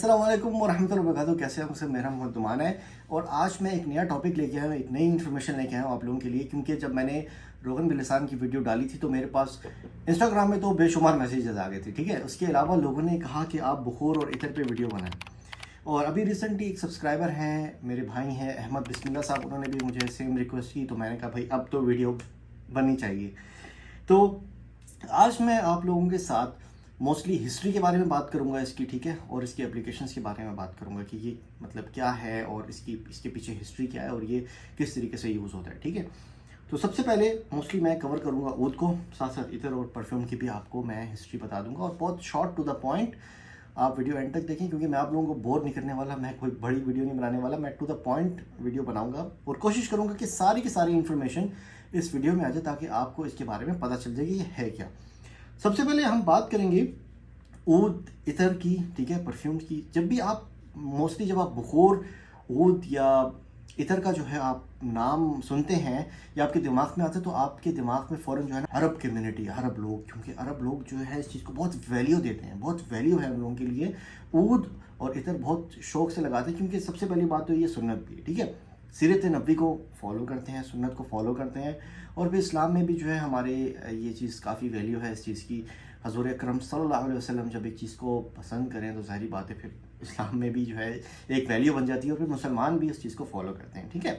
अस्सलाम वालेकुम वरहमतुल्लाहि वबरकातुहू। कैसे हैं सब? मेरा मोहम्मद दुमान है और आज मैं एक नया टॉपिक लेके आया हूँ, एक नई इन्फॉर्मेशन लेके आया हूँ आप लोगों के लिए। क्योंकि जब मैंने रोगन बिलिसान की वीडियो डाली थी तो मेरे पास इंस्टाग्राम में तो बेशुमार मैसेजेस आ गए थे, ठीक है। उसके अलावा लोगों ने कहा कि आप बुखूर और इतर पे वीडियो बनाएं। और अभी रिसेंटली एक सब्सक्राइबर हैं, मेरे भाई हैं अहमद बिस्मिल्लाह साहब, उन्होंने भी मुझे सेम रिक्वेस्ट की। तो मैंने कहा भाई अब तो वीडियो बननी चाहिए। तो आज मैं आप लोगों के साथ मोस्टली हिस्ट्री के बारे में बात करूंगा इसकी, ठीक है, और इसकी एप्लीकेशंस के बारे में बात करूंगा कि ये मतलब क्या है और इसके पीछे हिस्ट्री क्या है और ये किस तरीके से यूज़ होता है, ठीक है। तो सबसे पहले मोस्टली मैं कवर करूंगा ऊद को, साथ साथ इतर और परफ्यूम की भी आपको मैं हिस्ट्री बता दूंगा और बहुत शॉर्ट टू द पॉइंट। आप वीडियो एंड तक देखें क्योंकि मैं आप लोगों को बोर नहीं करने वाला, मैं कोई बड़ी वीडियो नहीं बनाने वाला, मैं टू द पॉइंट वीडियो बनाऊंगा और कोशिश करूंगा कि सारी की सारी इन्फॉर्मेशन इस वीडियो में आ जाए ताकि आपको इसके बारे में पता चल जाए कि ये है क्या। सबसे पहले हम बात करेंगे ऊद इतर की, ठीक है, परफ्यूम्स की। जब भी आप मोस्टली जब आप बुखूर, ऊद या इतर का जो है आप नाम सुनते हैं या आपके दिमाग में आता है तो आपके दिमाग में फ़ौरन जो है ना अरब कम्युनिटी, अरब लोग, क्योंकि अरब लोग जो है इस चीज़ को बहुत वैल्यू देते हैं, बहुत वैल्यू है उन लोगों के लिए। ऊद और इतर बहुत शौक से लगाते हैं क्योंकि सबसे पहली बात तो ये सुन्नत भी है, ठीक है। सीरत नबी को फॉलो करते हैं, सुन्नत को फॉलो करते हैं। और फिर इस्लाम में भी जो है हमारे ये चीज़ काफ़ी वैल्यू है इस चीज़ की। हज़ूर अकरम सल्लल्लाहु अलैहि वसल्लम जब एक चीज़ को पसंद करें तो ज़ाहिर बात है फिर इस्लाम में भी जो है एक वैल्यू बन जाती है और फिर मुसलमान भी इस चीज़ को फॉलो करते हैं, ठीक है।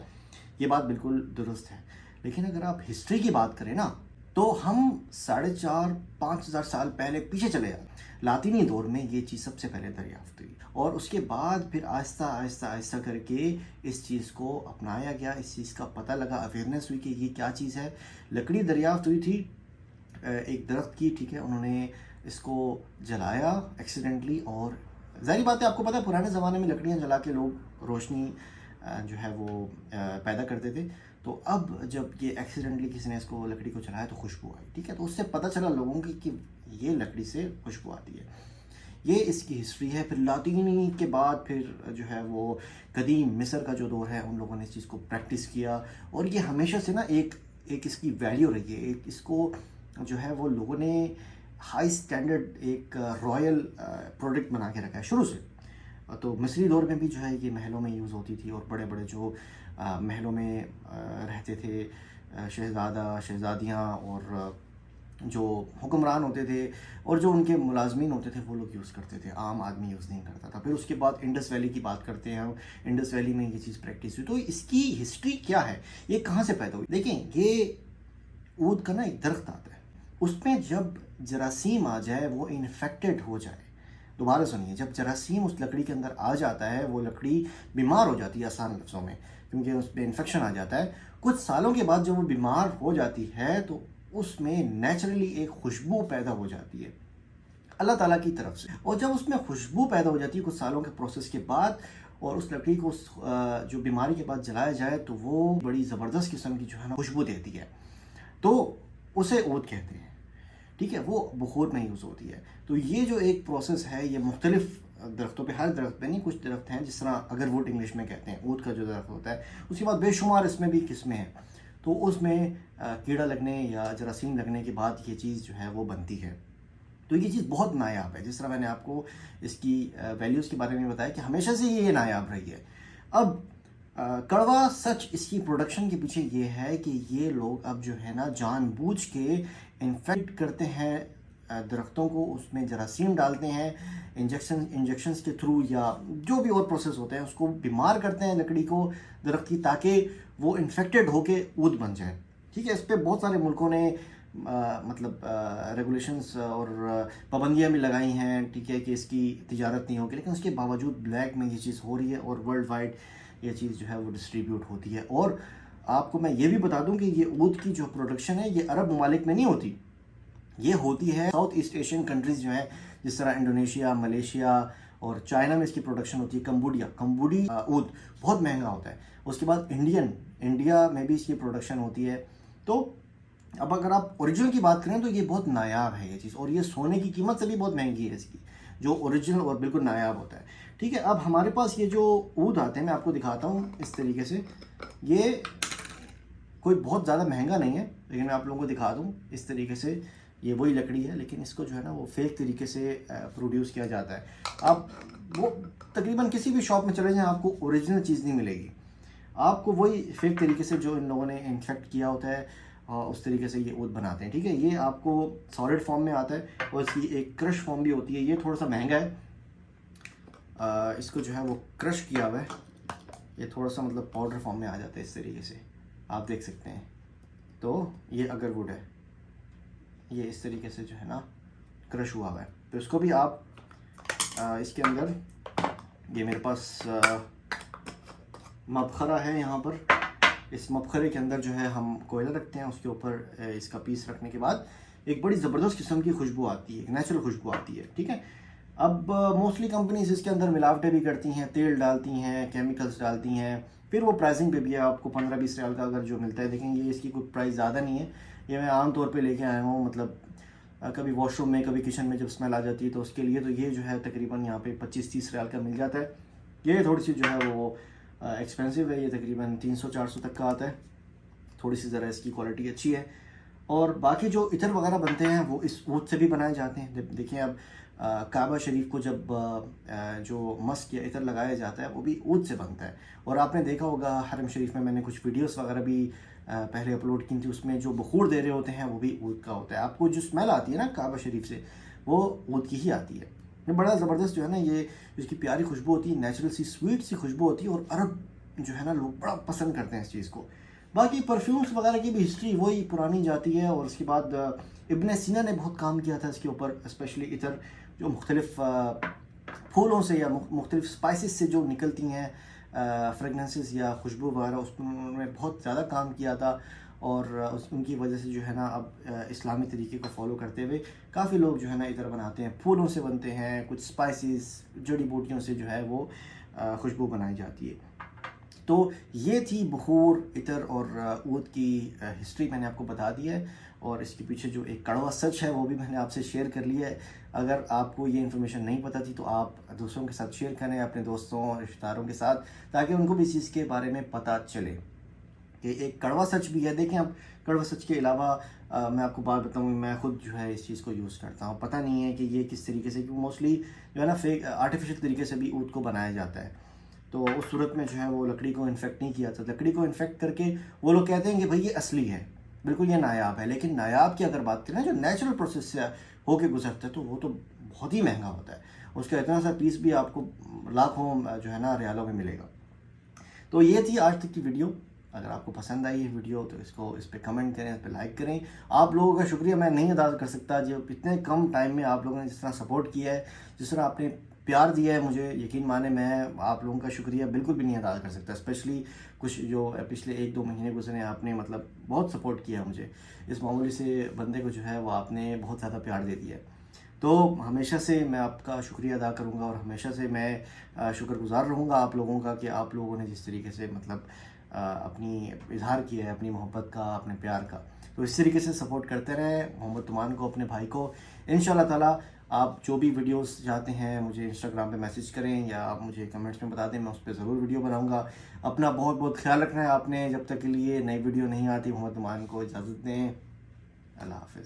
ये बात बिल्कुल दुरुस्त है। लेकिन अगर आप हिस्ट्री की बात करें ना तो हम 4,500-5,000 साल पहले पीछे चले जाते। लातीनी दौर में ये चीज़ सबसे पहले दरियाफ्त हुई और उसके बाद फिर आहिस्ता आहिस्ता आहिस्ता करके इस चीज़ को अपनाया गया, इस चीज़ का पता लगा, अवेयरनेस हुई कि ये क्या चीज़ है। लकड़ी दरियाफ्त हुई थी एक दरख्त की, ठीक है। उन्होंने इसको जलाया एक्सीडेंटली और ज़ाहिर बात है आपको पता है पुराने ज़माने में लकड़ियाँ जला के लोग रोशनी जो है वो पैदा करते थे। तो अब जब ये एक्सीडेंटली किसी ने इसको लकड़ी को जलाया तो खुशबू आई, ठीक है। तो उससे पता चला लोगों की कि ये लकड़ी से खुशबू आती है। ये इसकी हिस्ट्री है। फिर लातीनी के बाद फिर जो है वो कदीम मिस्र का जो दौर है उन लोगों ने इस चीज़ को प्रैक्टिस किया और ये हमेशा से ना एक एक इसकी वैल्यू रही है। एक इसको जो है वो लोगों ने हाई स्टैंडर्ड एक रॉयल प्रोडक्ट बना के रखा है शुरू से। तो मिस्री दौर में भी जो है ये महलों में यूज़ होती थी और बड़े बड़े जो महलों में रहते थे शहज़ादा शहज़ादियाँ और जो हुक्मरान होते थे और जो उनके मुलाजमीन होते थे वो लोग यूज़ करते थे, आम आदमी यूज़ नहीं करता था। फिर उसके बाद इंडस वैली की बात करते हैं हम, इंडस वैली में ये चीज़ प्रैक्टिस हुई। तो इसकी हिस्ट्री क्या है, ये कहाँ से पैदा हुई? देखें, ये ऊद का ना एक दरख्त आता है, उसमें जब जरासीम आ जाए, वो इन्फेक्टेड हो जाए, दोबारा सुनिए, जब जरासीम उस लकड़ी के अंदर आ जाता है वो लकड़ी बीमार हो जाती है, आसान लफ्ज़ों में, क्योंकि उस पर इन्फेक्शन आ जाता है। कुछ सालों के बाद जब वो बीमार हो जाती है तो उसमें नेचुरली एक खुशबू पैदा हो जाती है अल्लाह ताला की तरफ से। और जब उसमें खुशबू पैदा हो जाती है कुछ सालों के प्रोसेस के बाद और उस लकड़ी को जो बीमारी के बाद जलाया जाए तो वो बड़ी ज़बरदस्त किस्म की जो है ना खुशबू देती है, तो उसे ऊद कहते हैं, ठीक है। वो बुखूर में यूज़ होती है। तो ये जो एक प्रोसेस है ये मुख्तलिफ दरख्तों पे, हर दरख्त पे नहीं, कुछ दरख्त हैं जिस तरह अगरवुड इंग्लिश में कहते हैं, ऊद का जो दरख्त होता है, उसके बाद बेशुमार इसमें भी किस्में हैं। तो उसमें कीड़ा लगने या जरासीम लगने के बाद ये चीज़ जो है वो बनती है। तो ये चीज़ बहुत नायाब है। जिस तरह मैंने आपको इसकी वैल्यूज़ के बारे में बताया कि हमेशा से ये नायाब रही है। अब कड़वा सच इसकी प्रोडक्शन के पीछे ये है कि ये लोग अब जो है ना जानबूझ के इन्फेक्ट करते हैं दरख्तों को, उसमें जरासीम डालते हैं इंजेक्शंस के थ्रू या जो भी और प्रोसेस होते हैं, उसको बीमार करते हैं लकड़ी को, दरख्त की, ताकि वो इन्फेक्टेड होके ऊद बन जाए, ठीक है। इस पर बहुत सारे मुल्कों ने मतलब रेगुलेशंस और पाबंदियाँ भी लगाई हैं, ठीक है, कि इसकी तिजारत नहीं होगी। लेकिन उसके बावजूद ब्लैक में ये चीज़ हो रही है और वर्ल्ड वाइड ये चीज़ जो है वो डिस्ट्रीब्यूट होती है। और आपको मैं ये भी बता दूं कि ये ऊद की जो प्रोडक्शन है ये अरब ममालिक में नहीं होती, ये होती है साउथ ईस्ट एशियन कंट्रीज़ जो हैं, जिस तरह इंडोनेशिया, मलेशिया और चाइना में इसकी प्रोडक्शन होती है। कंबोडी ऊद बहुत महंगा होता है। उसके बाद इंडिया में भी इसकी प्रोडक्शन होती है। तो अब अगर आप ओरिजिनल की बात करें तो ये बहुत नायाब है ये चीज़, और ये सोने की कीमत से भी बहुत महंगी है इसकी, जो ओरिजिनल और बिल्कुल नायाब होता है, ठीक है। अब हमारे पास ये जो ऊद आते हैं मैं आपको दिखाता हूँ इस तरीके से। ये कोई बहुत ज़्यादा महंगा नहीं है लेकिन मैं आप लोगों को दिखा दूँ इस तरीके से। ये वही लकड़ी है, लेकिन इसको जो है ना वो फेक तरीके से प्रोड्यूस किया जाता है। आप वो तकरीबन किसी भी शॉप में चले जाएं, आपको ओरिजिनल चीज़ नहीं मिलेगी, आपको वही फेक तरीके से जो इन लोगों ने इन्फेक्ट किया होता है उस तरीके से ये ऊद बनाते हैं। ठीक है, ये आपको सॉलिड फॉर्म में आता है और इसकी एक क्रश फॉर्म भी होती है। ये थोड़ा सा महंगा है, इसको जो है वो क्रश किया हुआ है, ये थोड़ा सा मतलब पाउडर फॉर्म में आ जाता है इस तरीके से, आप देख सकते हैं। तो ये अगरवुड है, ये इस तरीके से जो है ना क्रश हुआ हुआ है। तो इसको भी आप इसके अंदर, ये मेरे पास मबखरा है यहाँ पर, इस मबखरे के अंदर जो है हम कोयला रखते हैं, उसके ऊपर इसका पीस रखने के बाद एक बड़ी ज़बरदस्त किस्म की खुशबू आती है, एक नेचुरल खुशबू आती है। ठीक है, अब मोस्टली कंपनीज इसके अंदर मिलावटें भी करती हैं, तेल डालती हैं, केमिकल्स डालती हैं, फिर वो प्राइसिंग पे भी है। आपको 15-20 रियाल का अगर जो मिलता है, देखेंगे इसकी कोई प्राइस ज़्यादा नहीं है। ये मैं आम तौर पे लेके आया हूँ, मतलब कभी वॉशरूम में कभी किचन में जब स्मेल आ जाती है तो उसके लिए, तो ये जो है तकरीबन यहाँ पे 25-30 रियाल का मिल जाता है। ये थोड़ी सी जो है वो एक्सपेंसिव है, ये तकरीबन 300-400 तक का आता है, थोड़ी सी ज़रा इसकी क्वालिटी अच्छी है। और बाकी जो इतर वगैरह बनते हैं वो इस ऊद से भी बनाए जाते हैं। देखिए अब काबा शरीफ को जब जो मस्क या इतर लगाया जाता है वो भी ऊद से बनता है। और आपने देखा होगा हरम शरीफ में मैंने कुछ वीडियोस वगैरह भी पहले अपलोड की थी, उसमें जो बखूर दे रहे होते हैं वो भी ऊद का होता है। आपको जो स्मेल आती है ना काबा शरीफ से, वो ऊद की ही आती है। ये बड़ा ज़बरदस्त जो है ना, ये इसकी प्यारी खुशबू होती है, नेचुरल सी स्वीट सी खुशबू होती है, और अरब जो है ना लोग बड़ा पसंद करते हैं इस चीज़ को। बाकी परफ्यूम्स वगैरह की भी हिस्ट्री वही पुरानी जाती है। और उसके बाद इब्न सीना ने बहुत काम किया था इसके ऊपर, स्पेशली इतर जो मुख्तलिफ फूलों से या मुख्तलिफ स्पाइसेस से जो निकलती हैं फ्रेगनेंसेस या खुशबू वगैरह, उसमें बहुत ज़्यादा काम किया था। और उनकी वजह से जो है ना अब इस्लामी तरीके को फॉलो करते हुए काफ़ी लोग जो है ना इतर बनाते हैं, फूलों से बनते हैं, कुछ स्पाइसेस जड़ी बूटियों से जो है वो खुशबू बनाई जाती है। तो ये थी बखूर, इतर और ऊद की हिस्ट्री मैंने आपको बता दी है। और इसके पीछे जो एक कड़वा सच है वो भी मैंने आपसे शेयर कर लिया है। अगर आपको ये इन्फॉर्मेशन नहीं पता थी तो आप दूसरों के साथ शेयर करें, अपने दोस्तों और रिश्तेदारों के साथ, ताकि उनको भी इस चीज़ के बारे में पता चले कि एक कड़वा सच भी है। देखें, अब कड़वा सच के अलावा मैं आपको बात बताऊँ, मैं खुद जो है इस चीज़ को यूज़ करता हूँ। पता नहीं है कि ये किस तरीके से, क्योंकि मोस्टली जो है ना फेक आर्टिफिशियल तरीके से भी ऊद को बनाया जाता है। तो उस सूरत में जो है वो लकड़ी को इन्फेक्ट नहीं किया था। लकड़ी को इन्फेक्ट करके वो लोग कहते हैं कि भाई ये असली है, बिल्कुल ये नायाब है। लेकिन नायाब की अगर बात करें, जो नेचुरल प्रोसेस से होके गुजरता है, तो वो तो बहुत ही महंगा होता है। उसका इतना सा पीस भी आपको लाखों जो है ना रियालों में मिलेगा। तो ये थी आज तक की वीडियो। अगर आपको पसंद आई ये वीडियो तो इस पर कमेंट करें, इस पर लाइक करें। आप लोगों का शुक्रिया मैं नहीं अदा कर सकता, जो इतने कम टाइम में आप लोगों ने जिस तरह सपोर्ट किया है, जिस तरह आपने प्यार दिया है मुझे, यकीन माने मैं आप लोगों का शुक्रिया बिल्कुल भी नहीं अदा कर सकता। स्पेशली कुछ जो पिछले 1-2 महीने गुजरे, आपने मतलब बहुत सपोर्ट किया मुझे। इस मामूली से बंदे को जो है वो आपने बहुत ज़्यादा प्यार दे दिया है। तो हमेशा से मैं आपका शुक्रिया अदा करूँगा और हमेशा से मैं शुक्रगुज़ार रहूँगा आप लोगों का, कि आप लोगों ने जिस तरीके से मतलब अपनी इजहार किया है अपनी मोहब्बत का, अपने प्यार का। तो इस तरीके से सपोर्ट करते रहें मोहम्मद तुमान को, अपने भाई को। इंशाल्लाह ताला आप जो भी वीडियोस चाहते हैं मुझे इंस्टाग्राम पे मैसेज करें या आप मुझे कमेंट्स में बता दें, मैं उस पर ज़रूर वीडियो बनाऊंगा। अपना बहुत बहुत ख्याल रखना है आपने। जब तक के लिए नई वीडियो नहीं आती, मोहम्मद तुमान को इजाज़त दें। अल्लाह हाफ़िज़।